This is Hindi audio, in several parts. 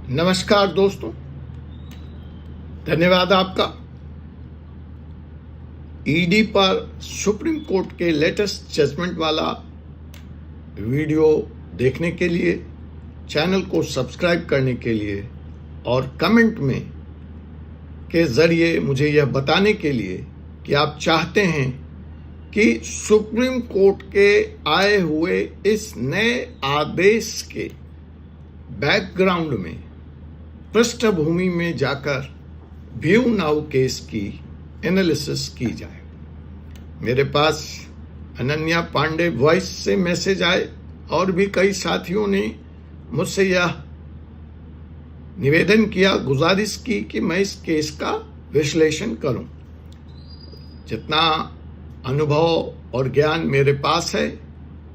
नमस्कार दोस्तों, धन्यवाद आपका। ईडी पर सुप्रीम कोर्ट के लेटेस्ट जजमेंट वाला वीडियो देखने के लिए, चैनल को सब्सक्राइब करने के लिए और कमेंट में के ज़रिए मुझे यह बताने के लिए कि आप चाहते हैं कि सुप्रीम कोर्ट के आए हुए इस नए आदेश के बैकग्राउंड में, पृष्ठभूमि में जाकर व्यू नाउ केस की एनालिसिस की जाए। मेरे पास अनन्या पांडे वॉइस से मैसेज आए और भी कई साथियों ने मुझसे यह निवेदन किया, गुजारिश की कि मैं इस केस का विश्लेषण करूं। जितना अनुभव और ज्ञान मेरे पास है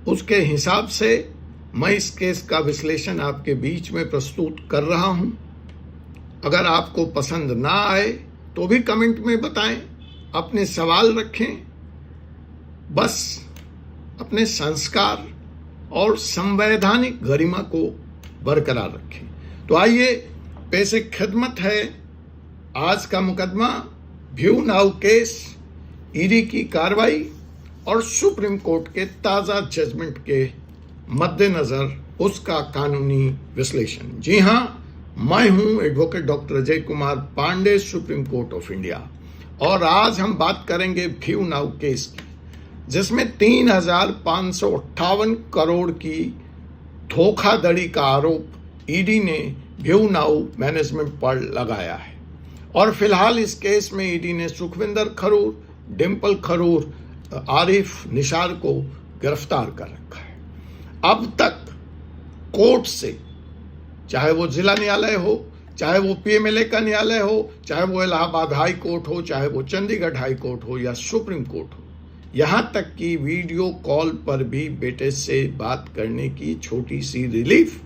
उसके हिसाब से मैं इस केस का विश्लेषण आपके बीच में प्रस्तुत कर रहा हूं। अगर आपको पसंद ना आए तो भी कमेंट में बताएं, अपने सवाल रखें, बस अपने संस्कार और संवैधानिक गरिमा को बरकरार रखें। तो आइए, पेशे खिदमत है आज का मुकदमा, व्यू नाउ केस, ईडी की कार्रवाई और सुप्रीम कोर्ट के ताजा जजमेंट के मद्देनजर उसका कानूनी विश्लेषण। जी हां, मैं हूं advocate doctor Ajay Kumar Pandey, supreme court of India, और आज हम बात करेंगे व्यू नाउ केस की, जिसमें 3,558 करोड़ की धोखाधड़ी का आरोप ईडी ने व्यू नाउ मैनेजमेंट पर लगाया है। और फिलहाल इस केस में ईडी ने सुखविंदर खरूर, डिंपल खरूर, आरिफ निशार को गिरफ्तार कर रखा है। अब तक कोर्ट से, चाहे वो जिला न्यायालय हो, चाहे वो पीएमएलए का न्यायालय हो, चाहे वो इलाहाबाद हाई कोर्ट हो, चाहे वो चंडीगढ़ हाई कोर्ट हो या सुप्रीम कोर्ट हो, यहां तक कि वीडियो कॉल पर भी बेटे से बात करने की छोटी सी रिलीफ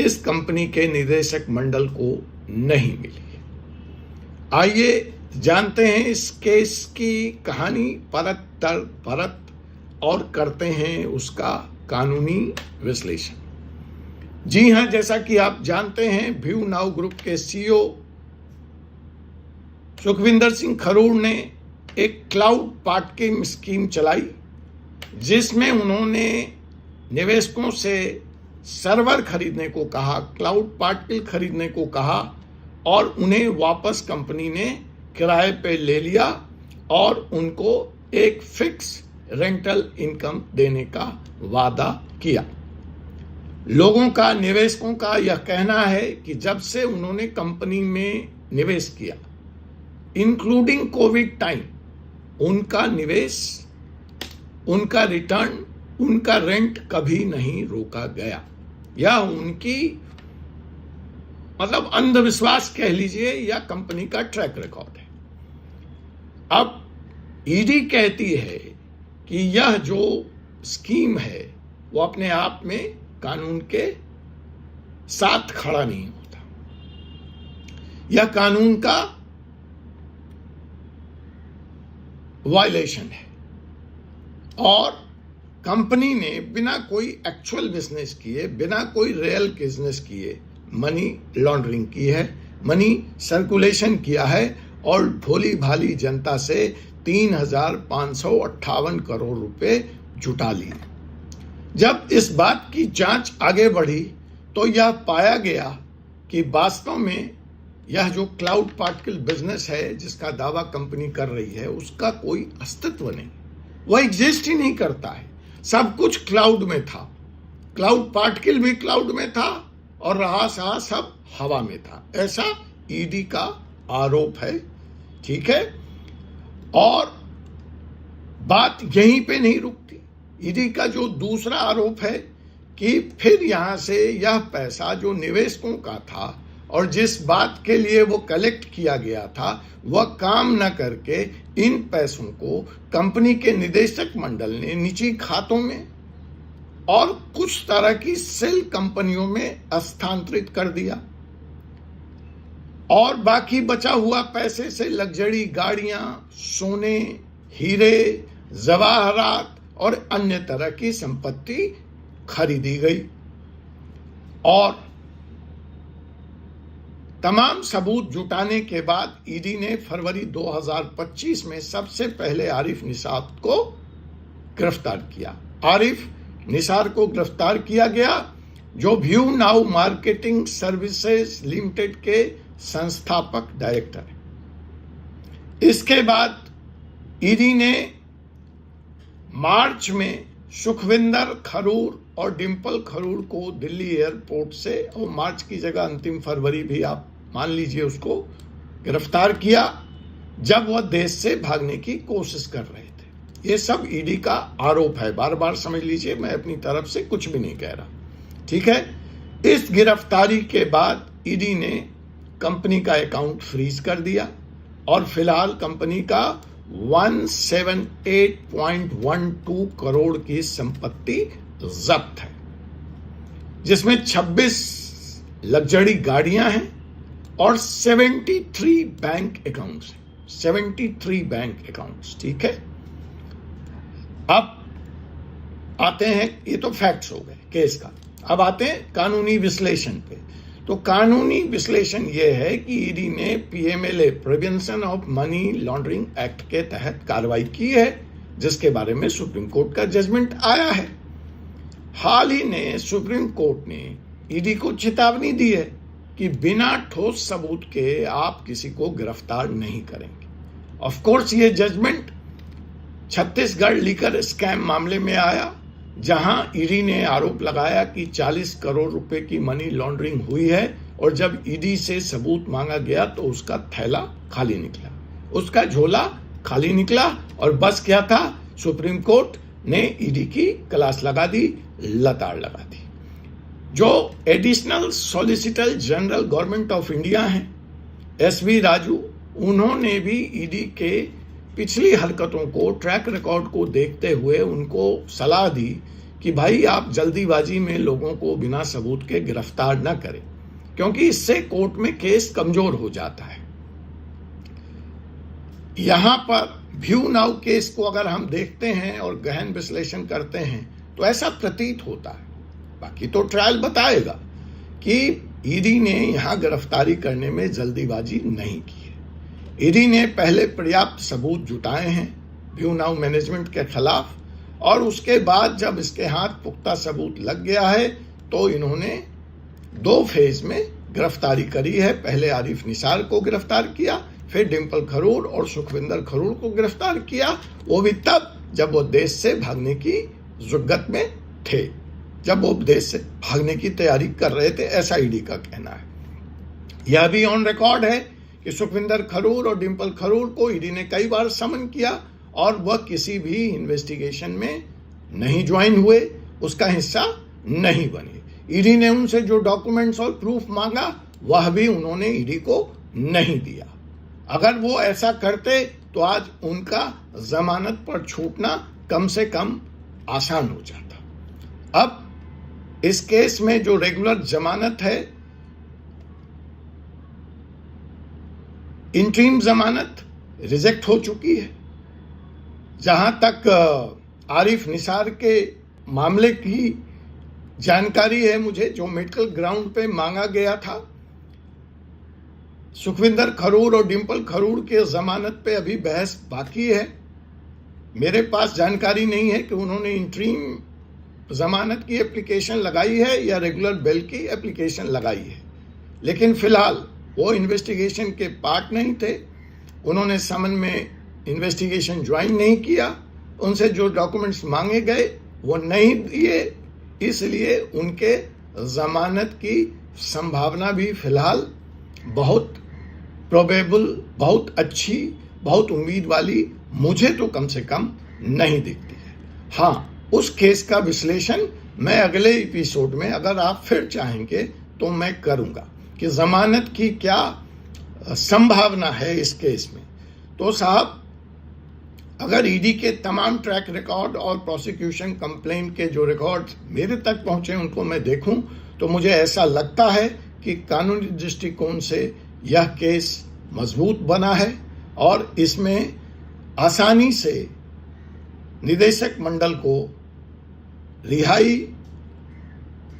इस कंपनी के निदेशक मंडल को नहीं मिली। आइए जानते हैं इस केस की कहानी परत दर परत और करते हैं उसका कानूनी विश्लेषण। जी हां, जैसा कि आप जानते हैं, व्यू नाउ ग्रुप के सीईओ सुखविंदर सिंह खरूर ने एक क्लाउड पार्किंग स्कीम चलाई, जिसमें उन्होंने निवेशकों से सर्वर खरीदने को कहा, क्लाउड पार्किंग खरीदने को कहा, और उन्हें वापस कंपनी ने किराए पे ले लिया और उनको एक फिक्स रेंटल इनकम देने का वादा किया। लोगों का, निवेशकों का यह कहना है कि जब से उन्होंने कंपनी में निवेश किया, इंक्लूडिंग कोविड टाइम, उनका निवेश, उनका रिटर्न, उनका रेंट कभी नहीं रोका गया। यह उनकी मतलब अंधविश्वास कह लीजिए या कंपनी का ट्रैक रिकॉर्ड है। अब ईडी कहती है कि यह जो स्कीम है वो अपने आप में कानून के साथ खड़ा नहीं होता, यह कानून का वायलेशन है, और कंपनी ने बिना कोई एक्चुअल बिजनेस किए, बिना कोई रियल बिजनेस किए मनी लॉन्ड्रिंग की है, मनी सर्कुलेशन किया है, और भोली भाली जनता से 3,558 करोड़ रुपए जुटा लिए। जब इस बात की जांच आगे बढ़ी तो यह पाया गया कि वास्तव में यह जो क्लाउड पार्टिकल बिजनेस है जिसका दावा कंपनी कर रही है, उसका कोई अस्तित्व नहीं, वह एग्जिस्ट ही नहीं करता है। सब कुछ क्लाउड में था, क्लाउड पार्टिकल भी क्लाउड में था और रहा सब हवा में था, ऐसा ईडी का आरोप है। ठीक है, और बात यहीं पे नहीं रुकती। ईडी का जो दूसरा आरोप है कि फिर यहां से यह पैसा जो निवेशकों का था और जिस बात के लिए वो कलेक्ट किया गया था, वह काम न करके इन पैसों को कंपनी के निदेशक मंडल ने निजी खातों में और कुछ तरह की सेल कंपनियों में स्थानांतरित कर दिया, और बाकी बचा हुआ पैसे से लग्जरी गाड़ियां, सोने, हीरे, जवाहरात और अन्य तरह की संपत्ति खरीदी गई। और तमाम सबूत जुटाने के बाद ईडी ने फरवरी 2025 में सबसे पहले आरिफ निसार को गिरफ्तार किया। आरिफ निसार को गिरफ्तार किया गया, जो view now marketing services limited के संस्थापक डायरेक्टर है। इसके बाद ईडी ने मार्च में सुखविंदर खरूर और डिंपल खरूर को दिल्ली एयरपोर्ट से, और मार्च की जगह अंतिम फरवरी भी आप मान लीजिए, उसको गिरफ्तार किया जब वह देश से भागने की कोशिश कर रहे थे। ये सब ईडी का आरोप है, बार बार समझ लीजिए, मैं अपनी तरफ से कुछ भी नहीं कह रहा, ठीक है। इस गिरफ्तारी के बाद ईडी ने कंपनी का अकाउंट फ्रीज कर दिया और फिलहाल कंपनी का 178.12 करोड़ की संपत्ति जब्त है, जिसमें 26 लग्जरी गाड़ियां हैं और 73 बैंक अकाउंट्स हैं, 73 बैंक अकाउंट्स, ठीक है। अब आते हैं, ये तो फैक्ट्स हो गए केस का, अब आते हैं कानूनी विश्लेषण पे। तो कानूनी विश्लेषण यह है कि ईडी ने PMLA prevention of money laundering act के तहत कार्रवाई की है, जिसके बारे में सुप्रीम कोर्ट का जजमेंट आया है। हाल ही ने सुप्रीम कोर्ट ने ईडी को चेतावनी दी है कि बिना ठोस सबूत के आप किसी को गिरफ्तार नहीं करेंगे। ऑफ कोर्स ये जजमेंट छत्तीसगढ़ लीकर स्कैम मामले में आया, जहां ईडी ने आरोप लगाया कि 40 करोड़ रुपए की मनी लॉन्ड्रिंग हुई है, और जब ईडी से सबूत मांगा गया तो उसका थैला खाली निकला, उसका झोला खाली निकला, और बस क्या था, सुप्रीम कोर्ट ने ईडी की क्लास लगा दी, लताड़ लगा दी। जो additional solicitor general government of India हैं, एसवी राजू, उन्होंने भी ईडी के पिछली हरकतों को, ट्रैक रिकॉर्ड को देखते हुए उनको सलाह दी कि भाई आप जल्दीबाजी में लोगों को बिना सबूत के गिरफ्तार न करें, क्योंकि इससे कोर्ट में केस कमजोर हो जाता है। यहां पर व्यू नाउ केस को अगर हम देखते हैं और गहन विश्लेषण करते हैं तो ऐसा प्रतीत होता है, बाकी तो ट्रायल बताएगा, कि ईडी ने यहां गिरफ्तारी करने में जल्दीबाजी नहीं की है। ईडी ने पहले पर्याप्त सबूत जुटाए हैं व्यू नाउ मैनेजमेंट के खिलाफ, और उसके बाद जब इसके हाथ पुख्ता सबूत लग गया है तो इन्होंने 2 फेज में गिरफ्तारी करी है। पहले आरिफ निसार को गिरफ्तार किया, फिर डिंपल खरूर और सुखविंदर खरूर को गिरफ्तार किया, वो भी तब जब वो देश से भागने की जुगत में थे, जब वो देश से भागने की तैयारी कर रहे थे, ऐसा ईडी का कहना है। यह भी ऑन रिकॉर्ड है कि सुखविंदर खरूर और डिंपल खरूर को ईडी ने कई बार समन किया और वह किसी भी इन्वेस्टिगेशन में नहीं ज्वाइन हुए, उसका हिस्सा नहीं बने। ईडी ने उनसे जो डॉक्यूमेंट्स और प्रूफ मांगा वह भी उन्होंने ईडी को नहीं दिया। अगर वो ऐसा करते तो आज उनका जमानत पर छूटना कम से कम आसान हो जाता। अब इस केस में जो रेगुलर जमानत है, इंटरिम जमानत रिजेक्ट हो चुकी है। जहां तक आरिफ निसार के मामले की जानकारी है मुझे, जो मेडिकल ग्राउंड पे मांगा गया था, सुखविंदर खरूर और डिंपल खरूर के जमानत पे अभी बहस बाकी है। मेरे पास जानकारी नहीं है कि उन्होंने इंटरिम जमानत की एप्लीकेशन लगाई है या रेगुलर बेल की एप्लीकेशन लगाई है, लेकिन फिलहाल वो इन्वेस्टिगेशन के पार्ट नहीं थे। उन्होंने समन में इन्वेस्टिगेशन ज्वाइन नहीं किया, उनसे जो डॉक्यूमेंट्स मांगे गए वो नहीं दिए, इसलिए उनके जमानत की संभावना भी फिलहाल बहुत प्रोबेबल, बहुत अच्छी, बहुत उम्मीद वाली मुझे तो कम से कम नहीं दिखती है। हाँ, उस केस का विश्लेषण मैं अगले एपिसोड में, अगर आप फिर चाहेंगे तो मैं करूंगा कि जमानत की क्या संभावना है इस केस में। तो साहब, अगर ईडी के तमाम ट्रैक रिकॉर्ड और प्रोसिक्यूशन कंप्लेंट के जो रिकॉर्ड मेरे तक पहुंचे उनको मैं देखूं तो मुझे ऐसा लगता है कि कानूनी दृष्टिकोण से यह केस मजबूत बना है और इसमें आसानी से निदेशक मंडल को रिहाई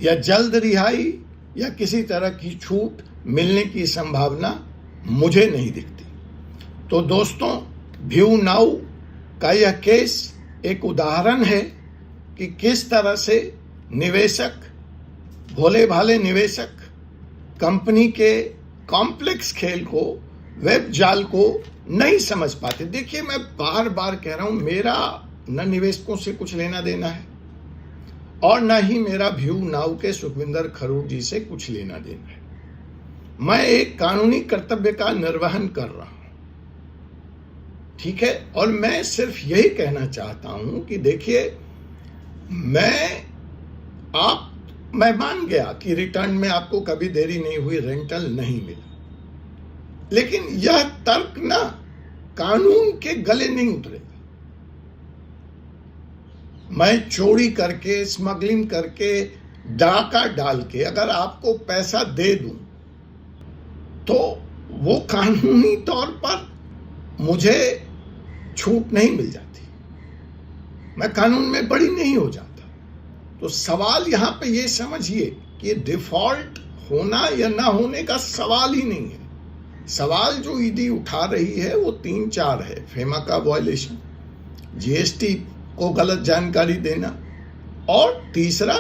या जल्द रिहाई या किसी तरह की छूट मिलने की संभावना मुझे नहीं दिखती। तो दोस्तों, व्यू नाउ का यह केस एक उदाहरण है कि किस तरह से निवेशक, भोले भाले निवेशक, कंपनी के कॉम्प्लेक्स खेल को, वेब जाल को नहीं समझ पाते। देखिए, मैं बार बार कह रहा हूं, मेरा न निवेशकों से कुछ लेना देना है और न ही मेरा व्यू नाउ के सुखविंदर खरूट जी से कुछ लेना देना है। मैं एक कानूनी कर्तव्य का निर्वहन कर रहा हूं, ठीक है। और मैं सिर्फ यही कहना चाहता हूं कि देखिए, मैं मान गया कि रिटर्न में आपको कभी देरी नहीं हुई, रेंटल नहीं मिला, लेकिन यह तर्क ना कानून के गले नहीं उतरेगा। मैं चोरी करके, स्मगलिंग करके, डाका डाल के अगर आपको पैसा दे दूं तो वो कानूनी तौर पर मुझे छूट नहीं मिल जाती, मैं कानून में बड़ी नहीं हो जाता। तो सवाल यहां पे ये समझिए कि डिफॉल्ट होना या ना होने का सवाल ही नहीं है। सवाल जो ईडी उठा रही है वो 3-4 है। फेमा का वायलेशन, जीएसटी को गलत जानकारी देना, और तीसरा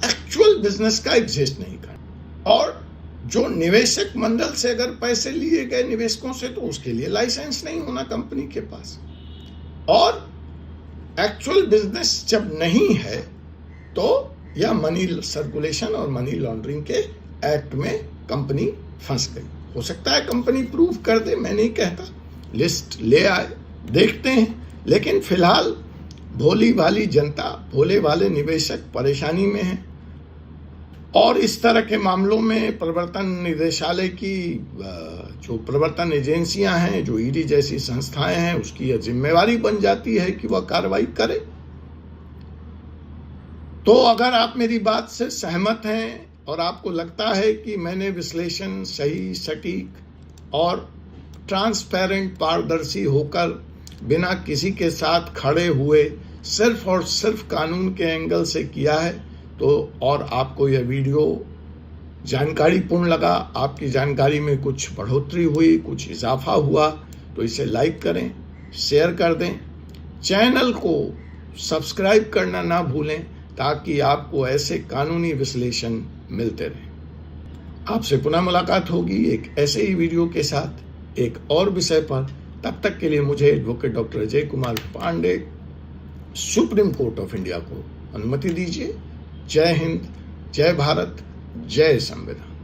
एक्चुअल बिजनेस का एग्जिस्ट नहीं करना। और जो निवेशक मंडल से अगर पैसे लिए गए निवेशकों से, तो उसके लिए लाइसेंस नहीं होना कंपनी के पास। और एक्चुअल बिजनेस जब नहीं है तो यह मनी सर्कुलेशन और मनी लॉन्ड्रिंग के एक्ट में कंपनी फंस गई। हो सकता है कंपनी प्रूव कर दे, मैं नहीं कहता, लिस्ट ले आए, देखते हैं। लेकिन फिलहाल भोली भाली जनता, भोले वाले निवेशक परेशानी में हैं। और इस तरह के मामलों में प्रवर्तन निदेशालय की जो प्रवर्तन एजेंसियां हैं, जो ईडी जैसी संस्थाएं हैं, उसकी यह जिम्मेवारी बन जाती है कि वह कार्रवाई करे। तो अगर आप मेरी बात से सहमत हैं और आपको लगता है कि मैंने विश्लेषण सही, सटीक और ट्रांसपेरेंट, पारदर्शी होकर बिना किसी के साथ खड़े हुए सिर्फ और सिर्फ कानून के एंगल से किया है, तो और आपको यह वीडियो जानकारीपूर्ण लगा, आपकी जानकारी में कुछ बढ़ोतरी हुई, कुछ इजाफा हुआ, तो इसे लाइक करें, शेयर कर दें, चैनल को सब्सक्राइब करना ना भूलें, ताकि आपको ऐसे कानूनी विश्लेषण मिलते रहें। आपसे पुनः मुलाकात होगी एक ऐसे ही वीडियो के साथ, एक और विषय पर। तब तक के लिए मुझे advocate doctor Ajay Kumar Pandey, supreme court of India को अनुमति दीजिए। जय हिंद, जय भारत, जय संविधान।